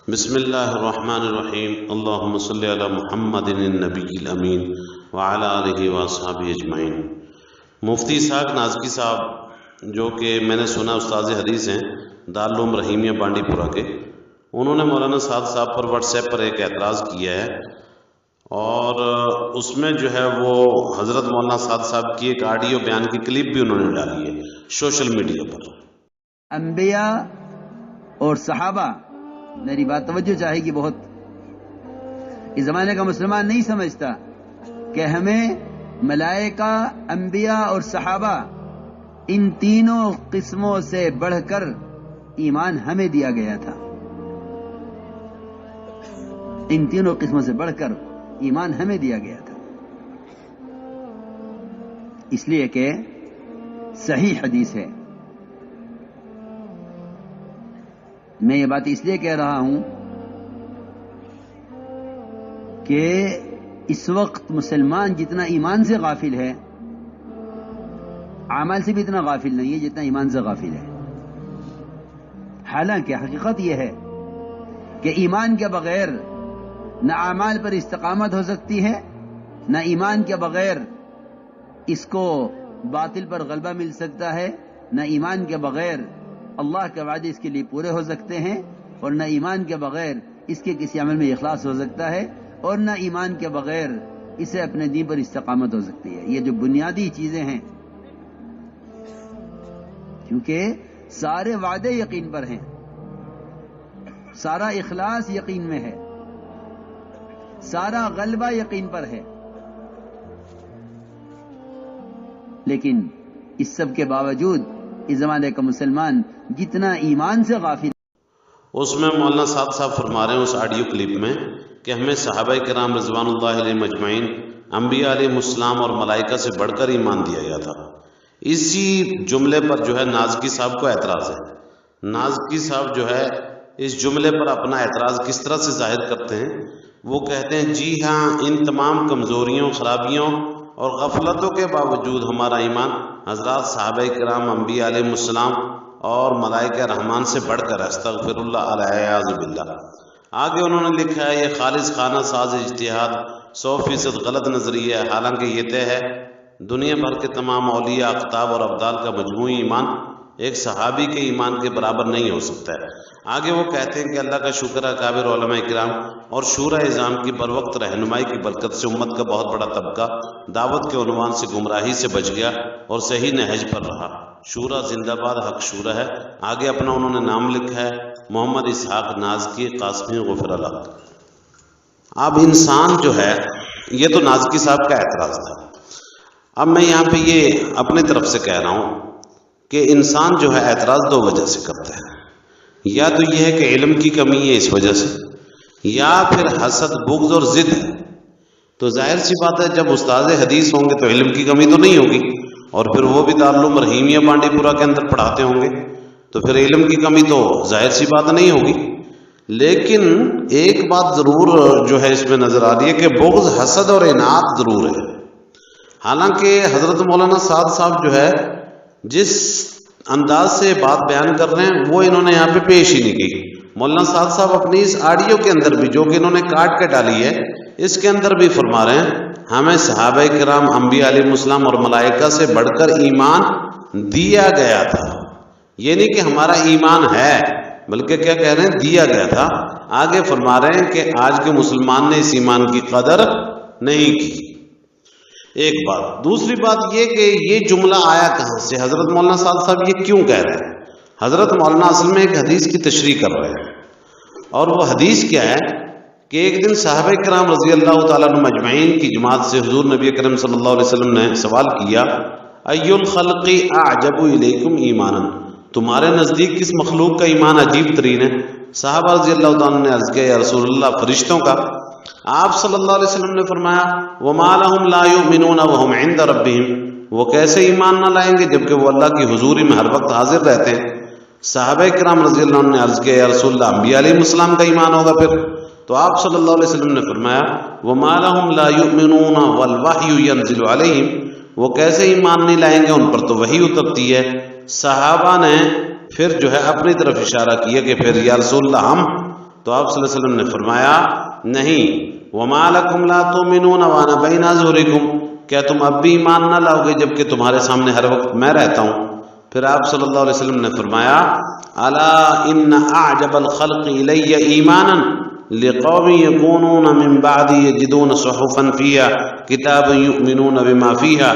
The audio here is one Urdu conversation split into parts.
بسم اللہ الرحمن الرحیم اللہم صلی علی محمد النبی الامین وعلی آلہ واصحابہ اجمعین۔ مفتی صاحب نازکی صاحب جو کہ میں نے سنا استاذ حدیث ہیں دارالعلوم رحیمیہ بانڈی پورہ کے، انہوں نے مولانا صاحب پر واٹس ایپ پر ایک اعتراض کیا ہے اور اس میں جو ہے وہ حضرت مولانا صاحب کی ایک آڈیو بیان کی کلپ بھی انہوں نے ڈالی ہے سوشل میڈیا پر۔ انبیاء اور صحابہ، میری بات توجہ چاہے گی بہت، اس زمانے کا مسلمان نہیں سمجھتا کہ ہمیں ملائکہ، انبیاء اور صحابہ ان تینوں قسموں سے بڑھ کر ایمان ہمیں دیا گیا تھا۔ ان تینوں قسموں سے بڑھ کر ایمان ہمیں دیا گیا تھا، اس لیے کہ صحیح حدیث ہے۔ میں یہ بات اس لیے کہہ رہا ہوں کہ اس وقت مسلمان جتنا ایمان سے غافل ہے، اعمال سے بھی اتنا غافل نہیں ہے جتنا ایمان سے غافل ہے۔ حالانکہ حقیقت یہ ہے کہ ایمان کے بغیر نہ اعمال پر استقامت ہو سکتی ہے، نہ ایمان کے بغیر اس کو باطل پر غلبہ مل سکتا ہے، نہ ایمان کے بغیر اللہ کے وعدے اس کے لیے پورے ہو سکتے ہیں، اور نہ ایمان کے بغیر اس کے کسی عمل میں اخلاص ہو سکتا ہے، اور نہ ایمان کے بغیر اسے اپنے دین پر استقامت ہو سکتی ہے۔ یہ جو بنیادی چیزیں ہیں، کیونکہ سارے وعدے یقین پر ہیں، سارا اخلاص یقین میں ہے، سارا غلبہ یقین پر ہے، لیکن اس سب کے باوجود اس زمانے کا مسلمان جتنا ایمان سے غافل، اس میں مولانا صاحب فرما رہے ہیں اس آڈیو کلپ میں کہ ہمیں صحابہ کرام رضوان اللہ علیہ مجمعین، انبیاء علیہ السلام اور ملائکہ سے بڑھ کر ایمان دیا گیا تھا۔ اسی جملے پر جو ہے نازکی صاحب کو اعتراض ہے۔ نازکی صاحب جو ہے اس جملے پر اپنا اعتراض کس طرح سے ظاہر کرتے ہیں، وہ کہتے ہیں جی ہاں، ان تمام کمزوریوں، خرابیوں اور غفلتوں کے باوجود ہمارا ایمان حضرات صحابہ کرام، انبیاء علیہ السلام اور ملائکہ رحمان سے بڑھ کر استغفر اللہ اعوذ باللہ۔ آگے انہوں نے لکھا ہے یہ خالص خانہ ساز اجتہاد، 100% غلط نظریہ ہے، حالانکہ یہ طے ہے دنیا بھر کے تمام اولیاء، اقطاب اور ابدال کا مجموعی ایمان ایک صحابی کے ایمان کے برابر نہیں ہو سکتا ہے۔ آگے وہ کہتے ہیں کہ اللہ کا شکر ہے کابر علماء کرام اور شورا اعظام کی بر وقت رہنمائی کی برکت سے امت کا بہت بڑا طبقہ دعوت کے عنوان سے گمراہی سے بچ گیا اور صحیح نہج پر رہا۔ شورا زندہ باد، حق شورا ہے۔ آگے اپنا انہوں نے نام لکھا ہے محمد اسحاق نازکی قاسمی غفر اللہ۔ اب انسان جو ہے، یہ تو نازکی صاحب کا اعتراض تھا۔ اب میں یہاں پہ یہ اپنے طرف سے کہہ رہا ہوں کہ انسان جو ہے اعتراض دو وجہ سے کرتا ہے، یا تو یہ ہے کہ علم کی کمی ہے اس وجہ سے، یا پھر حسد، بغض اور ضد ہے۔ تو ظاہر سی بات ہے جب استاد حدیث ہوں گے تو علم کی کمی تو نہیں ہوگی، اور پھر وہ بھی دارالعلوم رحیمیہ بانڈی پورہ کے اندر پڑھاتے ہوں گے تو پھر علم کی کمی تو ظاہر سی بات نہیں ہوگی۔ لیکن ایک بات ضرور جو ہے اس میں نظر آ رہی ہے کہ بغض، حسد اور اناد ضرور ہے۔ حالانکہ حضرت مولانا صاحب جو ہے جس انداز سے بات بیان کر رہے ہیں وہ انہوں نے یہاں پہ پیش ہی نہیں کی۔ مولانا صاحب اپنی اس آڈیو کے اندر بھی جو کہ انہوں نے کاٹ کے ڈالی ہے، اس کے اندر بھی فرما رہے ہیں ہمیں صحابہ کرام، انبیاء علیہ السلام اور ملائکہ سے بڑھ کر ایمان دیا گیا تھا۔ یہ نہیں کہ ہمارا ایمان ہے، بلکہ کیا کہہ رہے ہیں، دیا گیا تھا۔ آگے فرما رہے ہیں کہ آج کے مسلمان نے اس ایمان کی قدر نہیں کی۔ ایک بات۔ دوسری بات یہ کہ یہ جملہ آیا کہاں سے، حضرت مولانا صاحب یہ کیوں کہہ رہے ہیں؟ حضرت مولانا اصل میں ایک حدیث کی تشریح کر رہے ہیں، اور وہ حدیث کیا ہے کہ ایک دن صحابہ کرام رضی اللہ تعالیٰ عنہ مجمعین کی جماعت سے حضور نبی کریم صلی اللہ علیہ وسلم نے سوال کیا، ای الخلق اعجب الیکم ایمانا، تمہارے نزدیک کس مخلوق کا ایمان عجیب ترین ہے؟ صحابہ رضی اللہ تعالیٰ نے عرض کیا یا رسول اللہ، فرشتوں کا۔ آپ صلی اللہ علیہ وسلم نے فرمایا وَمَا لَهُمْ لَا يُؤْمِنُونَ وَهُمْ عِنْدَ رَبِّهِمْ، وہ کیسے ایمان نہ لائیں گے جبکہ وہ اللہ کی حضوری میں ہر وقت حاضر رہتے ہیں۔ صحابہ کرام رضی اللہ عنہ نے عرض کیا یا رسول اللہ، انبیاء علیہ السلام کا ایمان ہوگا پھر؟ تو آپ صلی اللہ علیہ وسلم نے فرمایا وَمَا لَهُمْ لَا يُؤْمِنُونَ وَالْوَحْيُ يَنزِلُ عَلَيْهِمْ، وہ کیسے ایمان نہیں لائیں گے، ان پر تو وحی اترتی ہے۔ صحابہ نے پھر جو ہے اپنی طرف اشارہ کیا کہ پھر یا رسول اللہ ہم، تو آپ صلی اللہ علیہ وسلم نے فرمایا نہیں، وما لکم لا تؤمنون وانا بین اظہرکم، کیا تم اب بھی ایمان نہ لاؤ گے جبکہ تمہارے سامنے ہر وقت میں رہتا ہوں؟ پھر آپ صلی اللہ علیہ وسلم نے فرمایا الا ان اعجب الخلق الی ایمانا لقوم یکونون من بعد یجدون صحفا فیها کتاب یؤمنون بما فیها،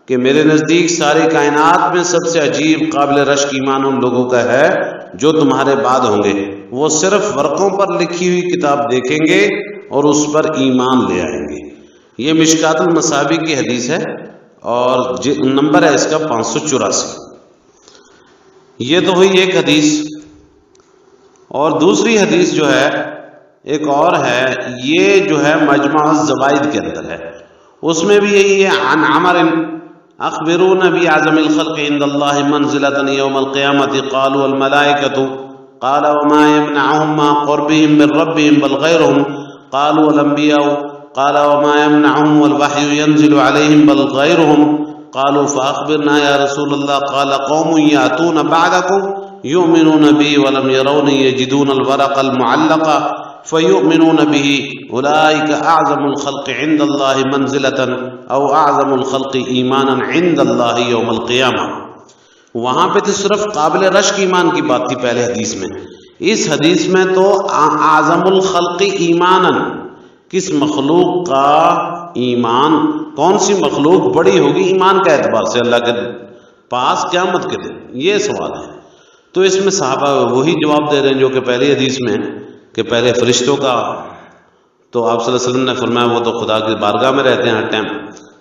کہ میرے نزدیک ساری کائنات میں سب سے عجیب قابل رشک ایمان ان لوگوں کا ہے جو تمہارے بعد ہوں گے، وہ صرف ورقوں پر لکھی ہوئی کتاب دیکھیں گے اور اس پر ایمان لے آئیں گے۔ یہ مشکات المصابیح کی حدیث ہے اور نمبر ہے اس کا 584۔ یہ تو ہوئی ایک حدیث، اور دوسری حدیث جو ہے ایک اور ہے، یہ جو ہے مجمع الزوائد کے اندر ہے، اس میں بھی یہی ہے عن عمر اخبرون باعظم الخلق عند الله منزلة يوم القيامة قالوا الملائكة قال وما يمنعهم ما قربهم من ربهم بل غيرهم قالوا الانبياء قال وما يمنعهم والوحي ينزل عليهم بل غيرهم قالوا فاخبرنا يا رسول الله قال قوم ياتون بعدكم يؤمنون بي ولم يروني يجدون الورق المعلق فيؤمنون به اولئك اعظم الخلق عند الله منزلة او اعظم الخلق ایمانا عند الله يوم القيامة۔ وہاں پہ تو صرف قابل رشک ایمان کی بات تھی پہلے حدیث میں، اس حدیث میں تو اعظم الخلق ایمانا، کس مخلوق کا ایمان، کون سی مخلوق بڑی ہوگی ایمان کا اعتبار سے اللہ کے پاس قیامت کے دن، یہ سوال ہے۔ تو اس میں صحابہ وہی جواب دے رہے ہیں جو کہ پہلی حدیث میں کہ پہلے فرشتوں کا، تو آپ صلی اللہ علیہ وسلم نے فرمایا وہ تو خدا کی بارگاہ میں رہتے ہیں ہر ٹائم،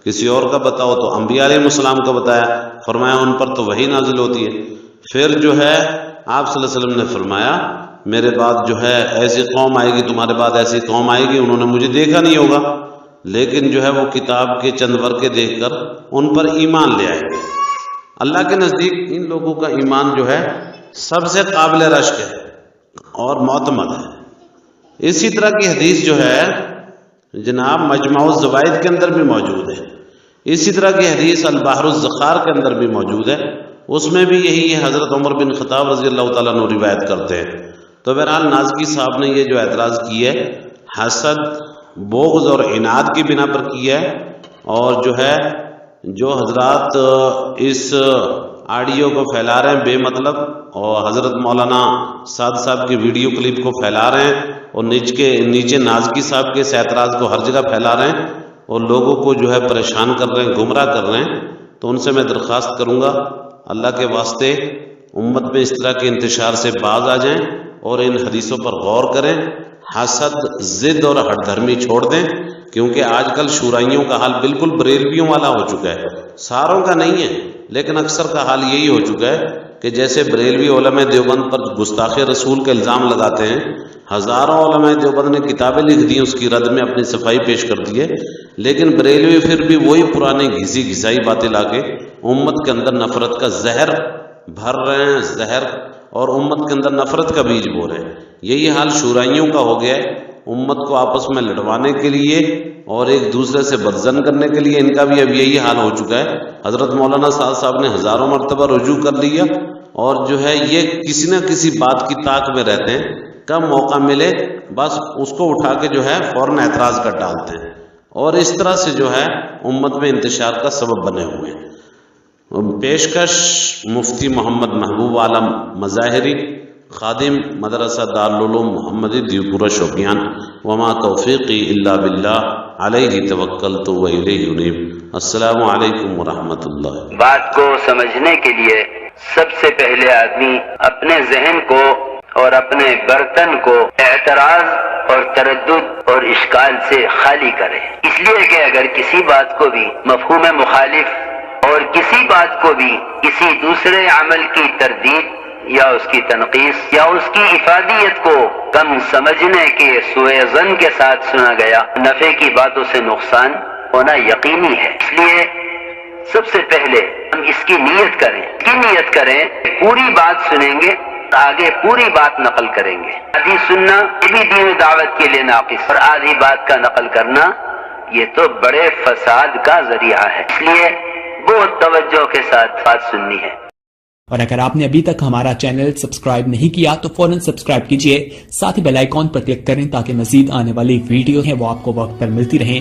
کسی اور کا بتاؤ تو انبیاء علیہ السلام کا بتایا، فرمایا ان پر تو وحی نازل ہوتی ہے۔ پھر جو ہے آپ صلی اللہ علیہ وسلم نے فرمایا میرے بعد جو ہے ایسی قوم آئے گی، تمہارے بعد ایسی قوم آئے گی انہوں نے مجھے دیکھا نہیں ہوگا لیکن جو ہے وہ کتاب کے چند ورقے دیکھ کر ان پر ایمان لے آئے گے۔ اللہ کے نزدیک ان لوگوں کا ایمان جو ہے سب سے قابل رشک ہے اور معتمد ہے۔ اسی طرح کی حدیث جو ہے جناب مجمع الزوائد کے اندر بھی موجود ہے، اسی طرح کی حدیث البحر الزخار کے اندر بھی موجود ہے، اس میں بھی یہی ہے، حضرت عمر بن خطاب رضی اللہ تعالیٰ عنہ روایت کرتے ہیں۔ تو بہرحال نازکی صاحب نے یہ جو اعتراض کی ہے حسد، بغض اور عناد کی بنا پر کی ہے، اور جو ہے جو حضرات اس آڈیو کو پھیلا رہے ہیں بے مطلب، اور حضرت مولانا سعد صاحب کی ویڈیو کلپ کو پھیلا رہے ہیں اور نیچے نازکی صاحب کے اس اعتراض کو ہر جگہ پھیلا رہے ہیں اور لوگوں کو جو ہے پریشان کر رہے ہیں، گمراہ کر رہے ہیں، تو ان سے میں درخواست کروں گا اللہ کے واسطے امت میں اس طرح کے انتشار سے باز آ جائیں اور ان حدیثوں پر غور کریں، حسد، ضد اور ہٹ دھرمی چھوڑ دیں، کیونکہ آج کل شورائیوں کا حال بالکل بریلویوں والا ہو چکا ہے، ساروں کا نہیں ہے لیکن اکثر کا حال یہی ہو چکا ہے کہ جیسے بریلوی علماء دیوبند پر گستاخ رسول کا الزام لگاتے ہیں، ہزاروں علماء دیوبند نے کتابیں لکھ دی اس کی رد میں اپنی صفائی پیش کر دی ہے، لیکن بریلوی پھر بھی وہی پرانی گھسی گھسائی باتیں لا کے امت کے اندر نفرت کا زہر بھر رہے ہیں، زہر، اور امت کے اندر نفرت کا بیج بو رہے ہیں۔ یہی حال شورائیوں کا ہو گیا ہے، امت کو آپس میں لڑوانے کے لیے اور ایک دوسرے سے بدظن کرنے کے لیے ان کا بھی اب یہی حال ہو چکا ہے۔ حضرت مولانا صاحب نے ہزاروں مرتبہ رجوع کر لیا اور جو ہے یہ کسی نہ کسی بات کی طاق میں رہتے ہیں، کب موقع ملے بس اس کو اٹھا کے جو ہے فوراً اعتراض کر ڈالتے ہیں، اور اس طرح سے جو ہے امت میں انتشار کا سبب بنے ہوئے ہیں۔ پیشکش مفتی محمد محبوب عالم مظاہری، خادم مدرسہ دارالعلوم محمدی، دیوپورہ شوقیان۔ وما توفیقی الا باللہ، علیہ توکلت و الیہ انیب۔ السلام علیکم ورحمۃ اللہ۔ بات کو سمجھنے کے لیے سب سے پہلے آدمی اپنے ذہن کو اور اپنے برتن کو اعتراض اور تردد اور اشکال سے خالی کرے، اس لیے کہ اگر کسی بات کو بھی مفہوم مخالف اور کسی بات کو بھی کسی دوسرے عمل کی تردید یا اس کی تنقیص یا اس کی افادیت کو کم سمجھنے کے سوء ظن کے ساتھ سنا گیا، نفع کی باتوں سے نقصان ہونا یقینی ہے۔ اس لیے سب سے پہلے ہم اس کی نیت کریں، پوری بات سنیں گے، آگے پوری بات نقل کریں گے۔ آدھی سننا یہ بھی دین و دعوت کے لیے ناقص، اور آدھی بات کا نقل کرنا یہ تو بڑے فساد کا ذریعہ ہے، اس لیے بہت توجہ کے ساتھ بات سننی ہے۔ اور اگر آپ نے ابھی تک ہمارا چینل سبسکرائب نہیں کیا تو فوراً سبسکرائب کیجئے، ساتھ ہی بیل آئیکن پر کلک کریں تاکہ مزید آنے والی ویڈیو ہیں وہ آپ کو وقت پر ملتی رہیں